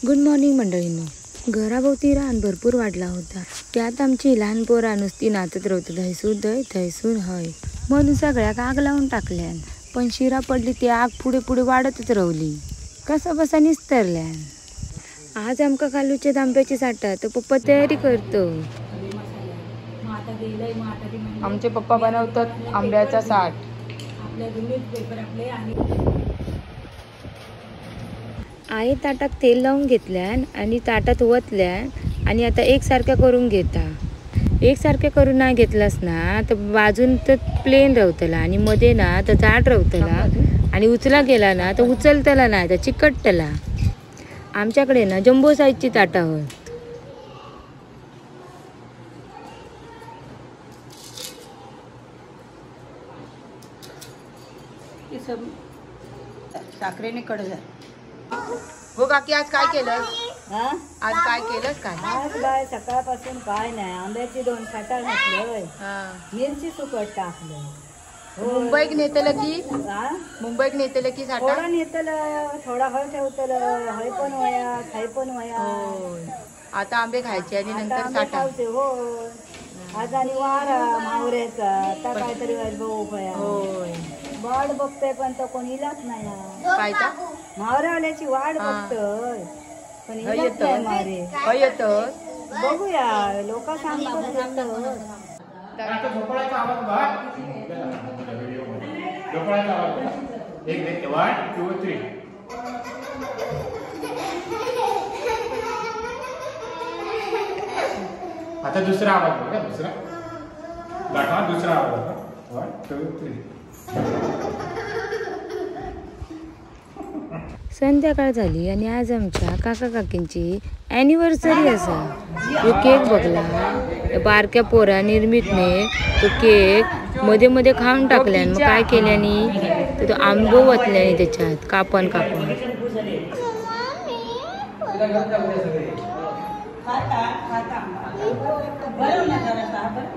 Good morning मंडळींनो. घराभोवती रान भरपूर वाढला होता. त्यात आमची लहान पोरा नुसती नाचत राहत, थैसून दय थैसून हय म्हणून सगळ्याक आग लावून टाकल्यान. पण शिरा पडली ती आग पुढे पुढे वाढतच रावली. कसा बसा निस्तरल्यान. आज आमका कालूच्या आंब्याची साठा तर पप्पा तयारी करतो. आमचे पप्पा बनवतात आंब्याचा साठ. आई ताटात तेल लावून घेतल्यान आणि ताटात ओतल्यान आणि आता एकसारख्या करून घेता. एकसारख्या करून नाही घेतलास ना तर बाजून तर प्लेन रावतला आणि मध्ये ना तर जाड रावतला आणि उचला गेला ना तर उचलतला नाही तर चिकटतला. आमच्याकडे ना जम्बो साईजची ताटा होत. साखरेने कडे हो काकी. आज काय केलं? आज काय केलंस? काय आज काय सकाळपासून काय नाही. आंब्याची 2 साठा घातलं, मिरची सुकट टाकलं. मुंबईक नेतलं की मुंबईक नेतलं की साठा थोडा नेतलं, थोडा हळ ठेवतलं. हय पण वया खाय पण वया. आता आंबे खायचे आणि नंतर साठा. हो आज आणि वारा मावऱ्याचा आता काहीतरी वैभव उपाया. वाट बघतोय पण तो कोणी इलाच नाही. काय मावऱ्या आल्याची वाट बघतोय पण इलाच नाही. मारे येत बघूया लोक सांगतात. आता दुसरा आवाज बघा. दुसरा दाखवा. दुसरा आवाज 1 2 3. संध्याकाळ झाली आणि आज आमच्या काका काकींची ॲनिव्हर्सरी असा. तो केक बघला. बारक्या पोरा निर्मितने तो केक मध्ये मध्ये खाऊन टाकल्यान. मग काय केल्यानी तर तो आंबो वतल्याने त्याच्यात कापण कापून.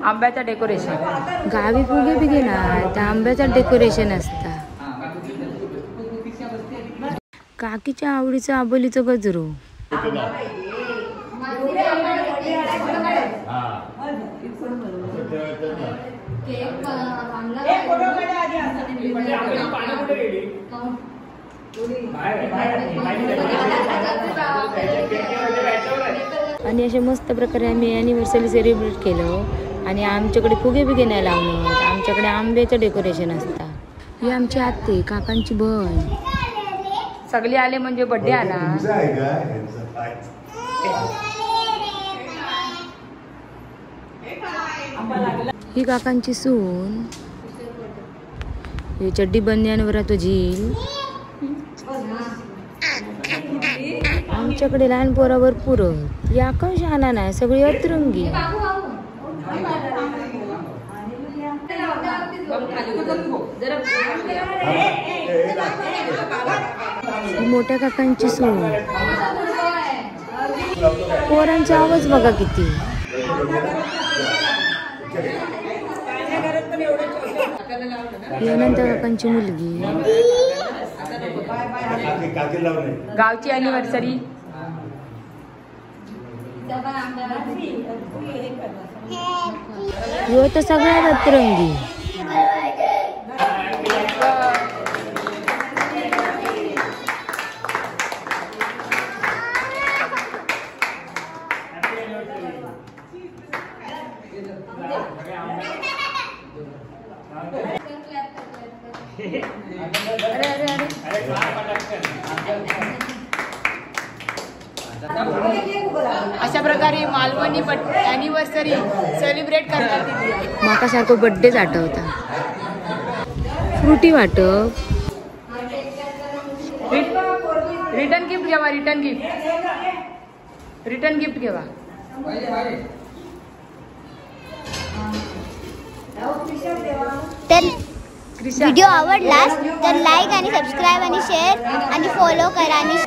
आंब्याचं डेकोरेशन गावी फुगे बिगे नाही तर आंब्याचं डेकोरेशन असता. काकीच्या आवडीचं आबोलीचं गजरो. आणि अशा मस्त प्रकारे आम्ही ॲनिव्हर्सरी सेलिब्रेट केलं. आणि आमच्याकडे फुगे बिगे नाही लावलं. आमच्याकडे आंब्याचं डेकोरेशन असतं. ही आमची आत्ते काकांची बहीण. सगळे आले म्हणजे बर्थडे आला. ही काकांची सून. ही चड्डी बंद्यांवर तो झील. आमच्याकडे लहान पोरा भरपूर. या आकाश आला नाही सगळी अतरंगी. मोठ्या काकांची सून. पोरांचा आवाज बघा किती. यानंतर काकांची मुलगी. गावची ॲनिव्हर्सरी. ह्यो तर सगळ्यात अतरंगी. अशा प्रकारे मालवणी ॲनिव्हर्सरी सेलिब्रेट करतात. माका सारखं बर्थडेच आठवता. फ्रुटी वाटप. रिटर्न गिफ्ट घेवा. रिटर्न गिफ्ट घेवा. तर व्हिडिओ आवडलास तर लाईक आणि सबस्क्राईब आणि शेअर आणि फॉलो करा आणि